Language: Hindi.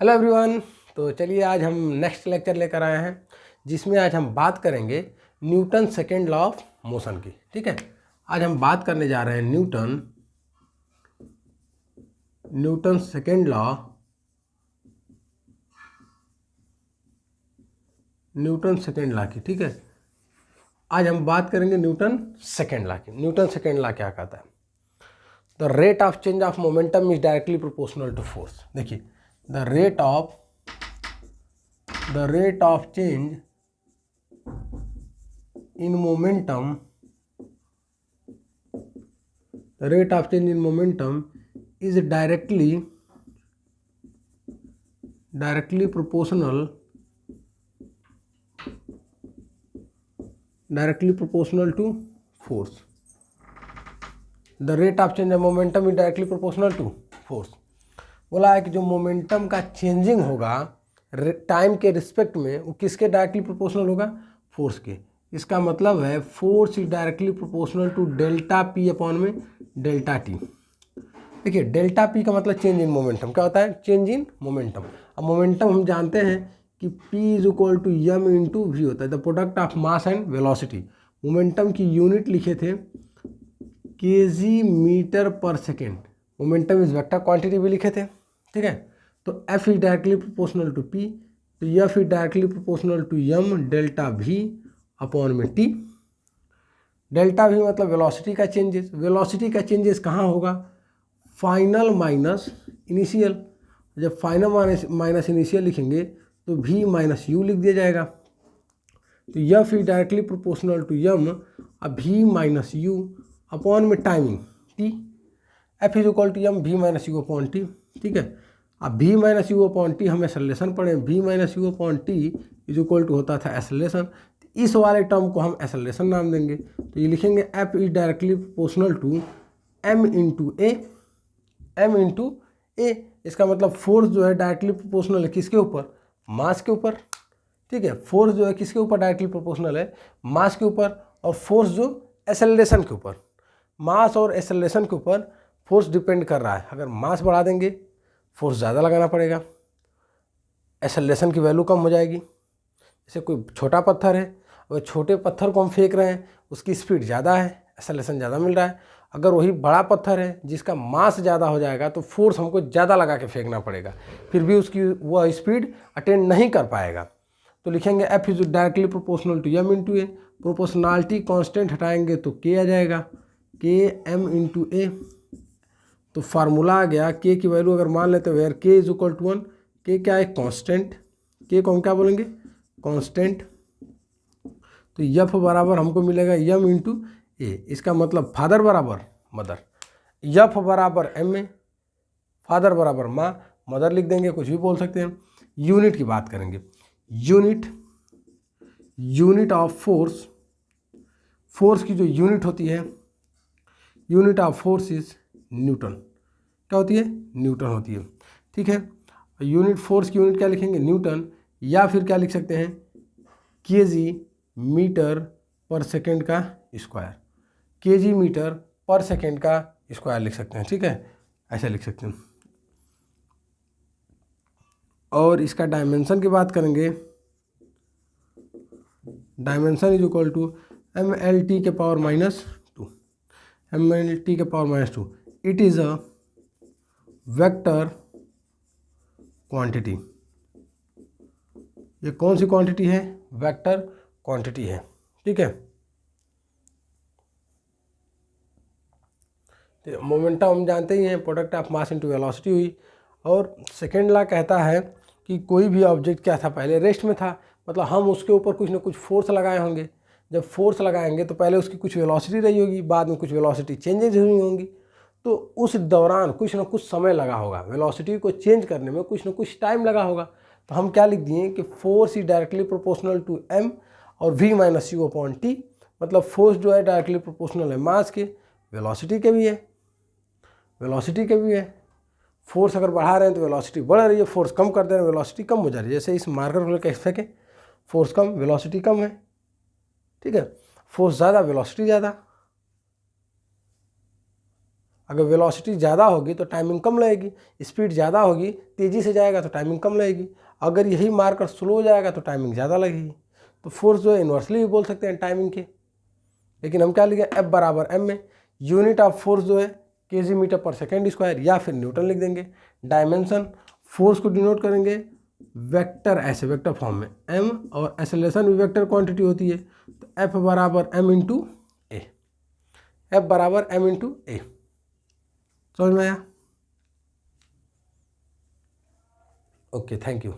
Hello everyone. तो चलिए आज हम नेक्स्ट लेक्चर लेकर आए हैं जिसमें आज हम बात करेंगे Newton second law of motion की। ठीक है, आज हम बात करने जा रहे हैं न्यूटन सेकेंड लॉ की। ठीक है, आज हम बात करेंगे न्यूटन सेकेंड लॉ की। न्यूटन सेकेंड लॉ क्या कहता है? The rate of change of momentum is directly proportional to force. देखिए, the rate of change in momentum, the rate of change in momentum is directly proportional to force. The rate of change of momentum is directly proportional to force. बोला है कि जो मोमेंटम का चेंजिंग होगा टाइम के रिस्पेक्ट में वो किसके डायरेक्टली प्रोपोर्शनल होगा? फोर्स के। इसका मतलब है force is directly proportional to delta P upon में डेल्टा टी। देखिए, डेल्टा पी का मतलब चेंज इन मोमेंटम। क्या होता है? Change in momentum. अब मोमेंटम हम जानते हैं कि p is equal to m into V होता है, the product of mass and velocity. Momentum की यूनिट लिखे थे केजी मीटर पर second. Momentum is vector quantity भी लिखे थे। ठीक है, तो f is directly proportional to p, तो f is directly proportional to m delta v upon में t। डेल्टा v मतलब वेलोसिटी का चेंजेस। वेलोसिटी का चेंजेस कहाँ होगा? Final minus initial. जब फाइनल माइनस इनिशियल लिखेंगे तो v माइनस यू लिख दिया जाएगा। तो f is directly proportional to M अब v माइनस यू अपॉन में timing t। f is equal to M v minus U upon t। ठीक है, अब v minus U upon T हम एक्सेलरेशन पढ़े, v minus U upon T is equal to होता था एक्सेलरेशन। इस वाले टर्म को हम एक्सेलरेशन नाम देंगे। तो ये लिखेंगे f is directly proportional to m into A. इसका मतलब फोर्स जो है डायरेक्टली प्रोपोर्शनल है किसके ऊपर? मास के ऊपर। ठीक है, फोर्स जो है किसके ऊपर डायरेक्टली प्रोपोर्शनल है? मास के ऊपर। और फोर्स जो एक्सेलरेशन के ऊपर। मास और एक्सेलरेशन के ऊपर फोर्स डिपेंड कर रहा है। अगर मास बढ़ा देंगे फोर्स ज़्यादा लगाना पड़ेगा, एक्सेलरेशन की वैल्यू कम हो जाएगी। जैसे कोई छोटा पत्थर है और छोटे पत्थर को हम फेंक रहे हैं, उसकी स्पीड ज़्यादा है, एक्सेलरेशन ज़्यादा मिल रहा है। अगर वही बड़ा पत्थर है जिसका मास ज़्यादा हो जाएगा तो फोर्स हमको ज़्यादा लगा के फेंकना पड़ेगा, फिर भी उसकी वह स्पीड अटेंड नहीं कर पाएगा। तो लिखेंगे F is directly proportional to M into A. Proportionality constant हटाएंगे तो के आ जाएगा, के एम इंटू ए। तो फार्मूला आ गया, के की वैल्यू अगर मान लेते वेयर के इज इक्वल टू 1। के क्या है? कांस्टेंट। के को हम क्या बोलेंगे? कांस्टेंट। तो यफ बराबर हमको मिलेगा यम इंटू ए। इसका मतलब फादर बराबर मदर। यफ बराबर एम ए, फादर बराबर माँ, मदर लिख देंगे, कुछ भी बोल सकते हैं। यूनिट की बात करेंगे। यूनिट ऑफ फोर्स, फोर्स की जो यूनिट होती है, unit of force is Newton. क्या होती है? न्यूटन होती है। ठीक है, यूनिट फोर्स की यूनिट क्या लिखेंगे? न्यूटन। या फिर क्या लिख सकते हैं? केजी मीटर पर सेकेंड का स्क्वायर। केजी मीटर पर सेकेंड का स्क्वायर लिख सकते हैं। ठीक है, ऐसे लिख सकते हैं। और इसका डायमेंशन की बात करेंगे। Dimension is equal to M L T के power minus two. M L T के power minus two. It is a vector quantity. ये कौन सी क्वांटिटी है? वेक्टर क्वांटिटी है। ठीक है, तो मोमेंटम हम जानते ही हैं, product of mass into velocity हुई। और सेकेंड लॉ कहता है कि कोई भी ऑब्जेक्ट क्या था? पहले रेस्ट में था, मतलब हम उसके ऊपर कुछ ना कुछ फोर्स लगाए होंगे। जब फोर्स लगाएंगे तो पहले उसकी कुछ वेलोसिटी रही होगी, बाद में कुछ वेलोसिटी चेंजेज हुई होंगी। तो उस दौरान कुछ ना कुछ समय लगा होगा, वेलोसिटी को चेंज करने में कुछ ना कुछ टाइम लगा होगा। तो हम क्या लिख दिए कि force is directly proportional to M और V minus U upon T. मतलब फोर्स जो है डायरेक्टली प्रोपोर्शनल है मास के, वेलोसिटी के भी है, वेलोसिटी के भी है। फोर्स अगर बढ़ा रहे हैं तो वेलोसिटी बढ़ रही है, फोर्स कम कर दे रहे हैं वेलोसिटी कम हो जा रही है। जैसे इस मार्कर को कह सके फोर्स कम वेलोसिटी कम है। ठीक है, फोर्स ज़्यादा वेलोसिटी ज़्यादा। अगर वेलोसिटी ज़्यादा होगी तो टाइमिंग कम लगेगी, स्पीड ज़्यादा होगी, तेज़ी से जाएगा तो टाइमिंग कम लगेगी, अगर यही मार्कर स्लो जाएगा तो टाइमिंग ज़्यादा लगेगी। तो फोर्स जो है इन्वर्सली भी बोल सकते हैं टाइमिंग के, लेकिन हम क्या लिखे F बराबर m में यूनिट ऑफ फोर्स जो है kg मीटर पर सेकेंड स्क्वायर या फिर न्यूटन लिख देंगे। डायमेंशन फोर्स को डिनोट करेंगे वेक्टर ऐसे वेक्टर फॉर्म में m, और एक्सेलरेशन भी वेक्टर क्वांटिटी होती है, तो F बराबर m इंटू ए, F बराबर m इंटू ए। समझ में आया? Okay, thank you.